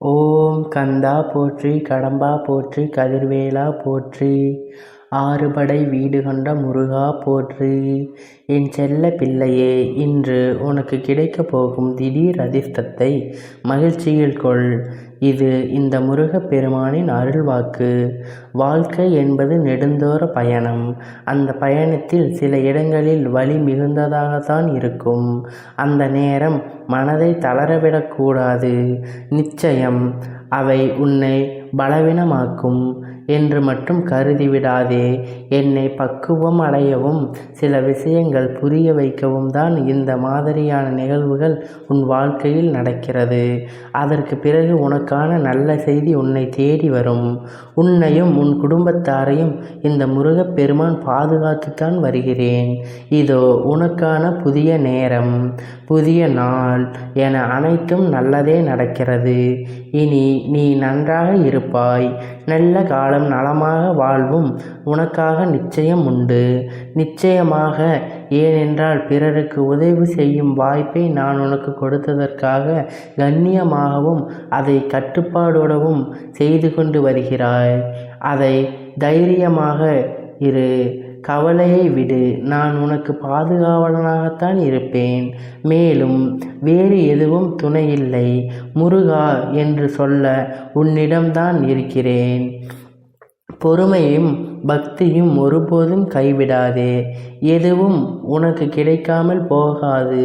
ஓம் கந்தா போற்றி, கடம்பா போற்றி, கதிர்வேலா போற்றி, ஆறுபடை வீடு கொண்ட முருகா போற்றி. என் செல்ல பிள்ளையே, இன்று உனக்கு கிடைக்கப் போகும் திடீர் அதிர்ஷ்டத்தை மகிழ்ச்சியில் கொள். இது இந்த முருகப் பெருமானின் அருள்வாக்கு. வாழ்க்கை என்பது நெடுந்தோற பயணம். அந்த பயணத்தில் சில இடங்களில் வலி மிகுந்ததாகத்தான் இருக்கும். அந்த நேரம் மனதை தளரவிடக்கூடாது. நிச்சயம் அவை உன்னை பலவீனமாக்கும் என்று மட்டும் கருதிவிடாதே. என்னை பக்குவம் அடையவும் சில விஷயங்கள் புரிய வைக்கவும் தான் இந்த மாதிரியான நிகழ்வுகள் உன் வாழ்க்கையில் நடக்கிறது. அதற்கு பிறகு உனக்கான நல்ல செய்தி உன்னை தேடி வரும். உன்னையும் உன் குடும்பத்தாரையும் இந்த முருகப்பெருமான் பாதுகாத்துத்தான் வருகிறேன். இதோ உனக்கான புதிய நேரம், புதிய நாள் என அனைத்தும் நல்லதே நடக்கிறது. இனி நீ நன்றாக இருப்பாய். நல்ல காலம், நலமாக வாழ்வும் உனக்காக நிச்சயம் உண்டு. நிச்சயமாக. ஏனென்றால் பிறருக்கு உதவி செய்யும் வாய்ப்பை நான் உனக்கு கொடுத்ததற்காக கண்ணியமாகவும் அதை கட்டுப்பாடோடவும் செய்து கொண்டு வருகிறாய். அதை தைரியமாக இரு. கவலையை விடு. நான் உனக்கு பாதுகாவலனாகத்தான் இருப்பேன். மேலும் வேறு எதுவும் துணையில்லை. முருகா என்று சொல்ல உன்னிடம்தான் இருக்கிறேன். பொறுமையும் பக்தியும் ஒருபோதும் கைவிடாதே. எதுவும் உனக்கு கிடைக்காமல் போகாது.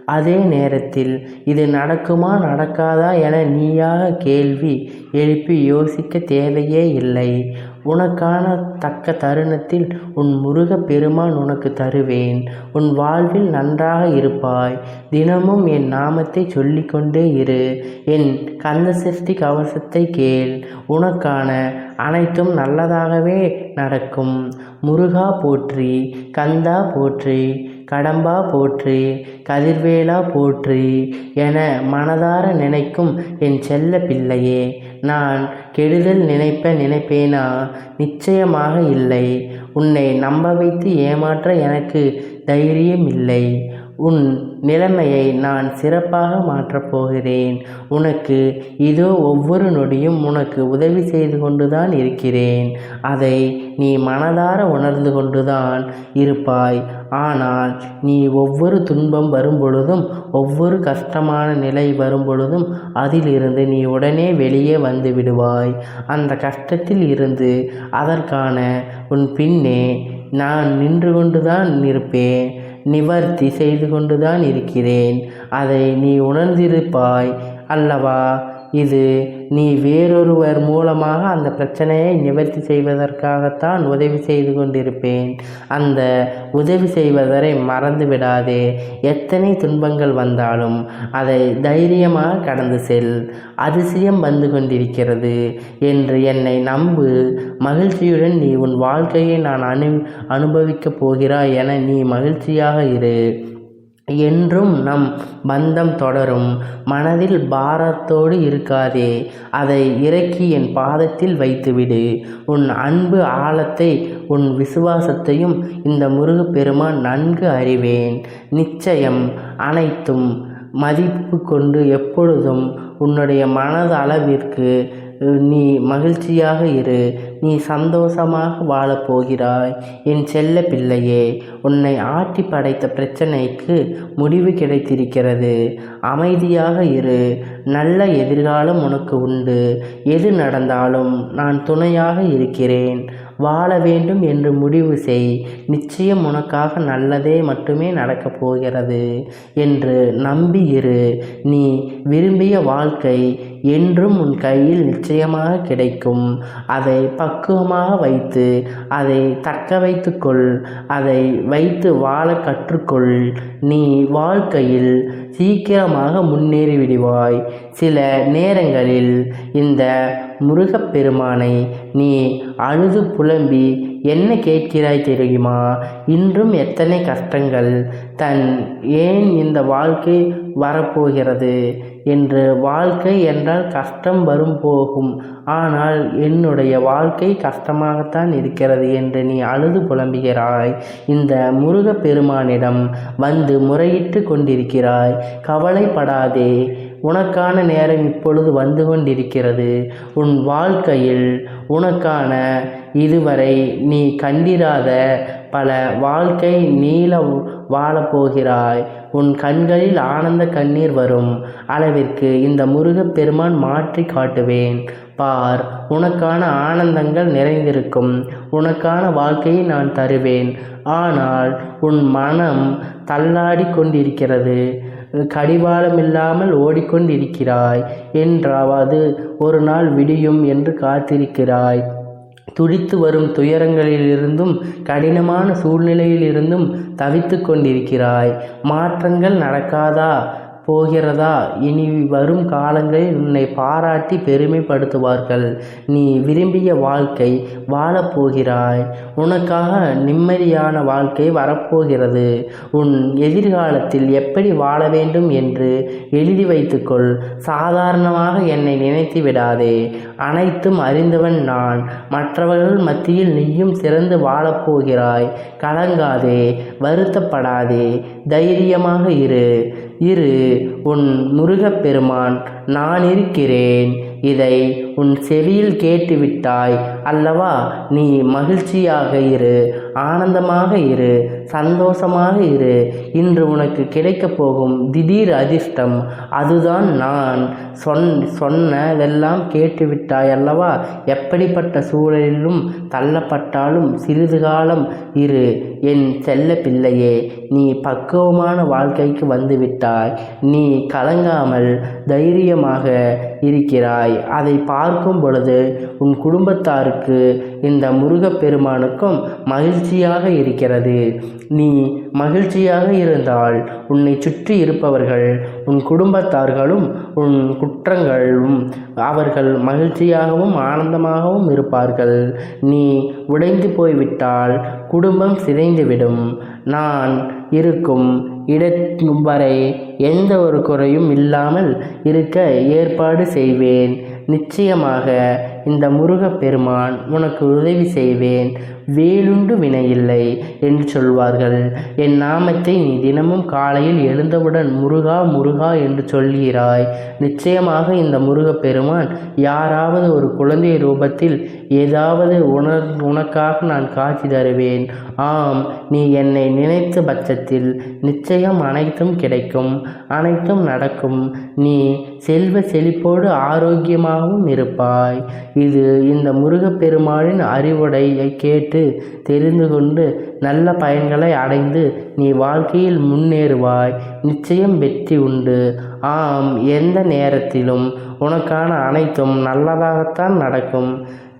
அதே நேரத்தில் இது நடக்குமா நடக்காதா என நீயாக கேள்வி எழுப்பி யோசிக்க தேவையே இல்லை. உனக்கான தக்க தருணத்தில் உன் முருகப் பெருமான் உனக்கு தருவேன். உன் வாழ்வில் நன்றாக இருப்பாய். தினமும் என் நாமத்தை சொல்லிக்கொண்டே இரு. என் கந்தசஷ்டி கவசத்தை கேள். உனக்கான அனைத்தும் நல்லதாகவே நடக்கும். முருகா போற்றி, கந்தா போற்றி, கடம்பா போற்றி, கதிர்வேலா போற்றி என மனதார நினைக்கும் என் செல்ல பிள்ளையே, நான் கெடுதல் நினைப்பேனா? நிச்சயமாக இல்லை. உன்னை நம்ப வைத்து ஏமாற்ற எனக்கு தைரியம் இல்லை. உன் நிலைமையை நான் சிறப்பாக மாற்றப் போகிறேன். உனக்கு இதோ ஒவ்வொரு நொடியும் உனக்கு உதவி செய்து கொண்டுதான் இருக்கிறேன். அதை நீ மனதார உணர்ந்து கொண்டுதான் இருப்பாய். ஆனால் நீ ஒவ்வொரு துன்பம் வரும்பொழுதும், ஒவ்வொரு கஷ்டமான நிலை வரும்பொழுதும் அதிலிருந்து நீ உடனே வெளியே வந்து விடுவாய். அந்த கஷ்டத்தில் இருந்து அதற்கான உன் பின்னே நான் நின்று கொண்டுதான் இருப்பேன். நிவர்த்தி செய்து கொண்டுதான் இருக்கிறேன். அதை நீ உணர்ந்திருப்பாய் அல்லவா? இது நீ வேறொருவர் மூலமாக அந்த பிரச்சனையை நிவர்த்தி செய்வதற்காகத்தான் உதவி செய்து கொண்டிருப்பேன். அந்த உதவி செய்வதை மறந்து விடாதே. எத்தனை துன்பங்கள் வந்தாலும் அதை தைரியமாக கடந்து செல். அதிசயம் வந்து கொண்டிருக்கிறது என்று என்னை நம்பு. மகிழ்ச்சியுடன் நீ உன் வாழ்க்கையை நான் அனுபவிக்கப் போகிறாய் என நீ மகிழ்ச்சியாக இரு. என்றும் நம் பந்தம் தொடரும். மனதில் பாரத்தோடு இருக்காதே. அதை இறக்கி என் பாதத்தில் வைத்துவிடு. உன் அன்பு ஆழத்தை, உன் விசுவாசத்தையும் இந்த முருகப்பெருமான் நன்கு அறிவேன். நிச்சயம் அனைத்தும் மதிப்பு கொண்டு எப்பொழுதும் உன்னுடைய மனது அளவிற்கு நீ மகிழ்ச்சியாக இரு. நீ சந்தோஷமாக வாழப்போகிறாய். என் செல்ல பிள்ளையே, உன்னை ஆட்டி படைத்த பிரச்சனைக்கு முடிவு கிடைத்திருக்கிறது. அமைதியாக இரு. நல்ல எதிர்காலம் உனக்கு உண்டு. எது நடந்தாலும் நான் துணையாக இருக்கிறேன். வாழ வேண்டும் என்று முடிவு செய். நிச்சயம் உனக்காக நல்லதே மட்டுமே நடக்கப் போகிறது என்று நம்பி இரு. நீ விரும்பிய வாழ்க்கை என்றும் உன் கையில் நிச்சயமாக கிடைக்கும். அதை பக்குவமாக வைத்து அதை தக்க வைத்துக்கொள். அதை வைத்து வாழ கற்றுக்கொள். நீ வாழ்க்கையில் சீக்கிரமாக முன்னேறி விடுவாய். சில நேரங்களில் இந்த முருகப்பெருமானை நீ அழுது புலம்பி என்ன கேட்கிறாய் தெரியுமா? இன்றும் எத்தனை கஷ்டங்கள், ஏன் இந்த வாழ்க்கை வரப்போகிறது என்று. வாழ்க்கை என்றால் கஷ்டம் வரும் போகும். ஆனால் என்னுடைய வாழ்க்கை கஷ்டமாகத்தான் இருக்கிறது என்று நீ அழுது புலம்புகிறாய். இந்த முருகப்பெருமானிடம் வந்து முறையிட்டு கொண்டிருக்கிறாய். கவலைப்படாதே. உனக்கான நேரம் இப்பொழுது வந்து கொண்டிருக்கிறது. உன் வாழ்க்கையில் உனக்கான இதுவரை நீ கண்டிராத பல வாழ்க்கை நீள வாழப்போகிறாய். உன் கண்களில் ஆனந்த கண்ணீர் வரும் அளவிற்கு இந்த முருகப்பெருமான் மாற்றி காட்டுவேன். பார், உனக்கான ஆனந்தங்கள் நிறைந்திருக்கும். உனக்கான வாழ்க்கையை நான் தருவேன். ஆனால் உன் மனம் தள்ளாடி கொண்டிருக்கிறது. கடிவாளம் இல்லாமல் ஓடிக்கொண்டிருக்கிறாய். என்றாவது ஒரு நாள் விடியும் என்று காத்திருக்கிறாய். துடித்து வரும் துயரங்களிலிருந்தும் கடினமான சூழ்நிலையிலிருந்தும் தவித்து கொண்டிருக்கிறாய். மாற்றங்கள் நடக்காதா போகிறதா? இனி வரும் காலங்களில் உன்னை பாராட்டி பெருமைப்படுத்துவார்கள். நீ விரும்பிய வாழ்க்கை வாழப்போகிறாய். உனக்காக நிம்மதியான வாழ்க்கை வரப்போகிறது. உன் எதிர்காலத்தில் எப்படி வாழ வேண்டும் என்று எழுதி வைத்துக்கொள். சாதாரணமாக என்னை நினைத்து விடாதே. அனைத்தும் அறிந்தவன் நான். மற்றவர்கள் மத்தியில் நீயும் சிறந்து வாழப்போகிறாய். கலங்காதே, வருத்தப்படாதே, தைரியமாக இரு. உன் முருகப்பெருமான் நான் இருக்கிறேன். இதை உன் செவியில் கேட்டுவிட்டாய் அல்லவா? நீ மகிழ்ச்சியாக இரு, ஆனந்தமாக இரு, சந்தோஷமாக இரு. இன்று உனக்கு கிடைக்கப் போகும் திடீர் அதிர்ஷ்டம் அதுதான் நான் சொன்னதெல்லாம் கேட்டுவிட்டாய் அல்லவா? எப்படிப்பட்ட சூழலிலும் தள்ளப்பட்டாலும் சிறிது காலம் இரு என் செல்ல பிள்ளையே. நீ பக்குவமான வாழ்க்கைக்கு வந்துவிட்டாய். நீ கலங்காமல் தைரியமாக இருக்கிறாய். அதை பார்க்கும் பொழுது உன் குடும்பத்தாருக்கு இந்த முருகப்பெருமானுக்கும் மகிழ்ச்சியாக இருக்கிறது. நீ மகிழ்ச்சியாக இருந்தால் உன்னை சுற்றி இருப்பவர்கள், உன் குடும்பத்தார்களும், உன் குற்றங்களும் அவர்கள் மகிழ்ச்சியாகவும் ஆனந்தமாகவும் இருப்பார்கள். நீ உடைந்து போய்விட்டால் குடும்பம் சிதைந்துவிடும். நான் இருக்கும் இடம் வரை எந்த ஒரு குறையும் இல்லாமல் இருக்க ஏற்பாடு செய்வேன். நிச்சயமாக இந்த முருகப்பெருமான் உனக்கு உதவி செய்வேன். வேலுண்டு வினையில்லை என்று சொல்வார்கள். என் நாமத்தை நீ தினமும் காலையில் எழுந்தவுடன் முருகா முருகா என்று சொல்கிறாய். நிச்சயமாக இந்த முருகப்பெருமான் யாராவது ஒரு குழந்தை ரூபத்தில் ஏதாவது உனக்காக நான் காட்சி தருவேன். ஆம், நீ என்னை நினைத்த பட்சத்தில் நிச்சயம் அனைத்தும் கிடைக்கும், அனைத்தும் நடக்கும். நீ செல்வ செழிப்போடு ஆரோக்கியமாகவும் இருப்பாய். இது இந்த முருகப்பெருமானின் அறிவுரையை கேட்டு தெரிந்து கொண்டு நல்ல பயன்களை அடைந்து நீ வாழ்க்கையில் முன்னேறுவாய். நிச்சயம் வெற்றி உண்டு. ஆம், எந்த நேரத்திலும் உனக்கான அனைத்தும் நல்லதாகத்தான் நடக்கும்.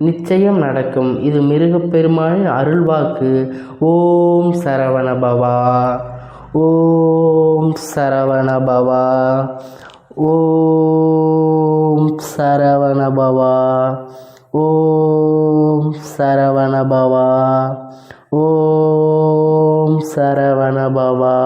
நிச்சயம் நடக்கும். இது முருகப்பெருமானின் அருள்வாக்கு. ஓம் சரவணபவா, ஓம் சரவணபவா, ஓம் சரவணபவா, ஓம் சரவணபவா, ஓம் சரவணபவா.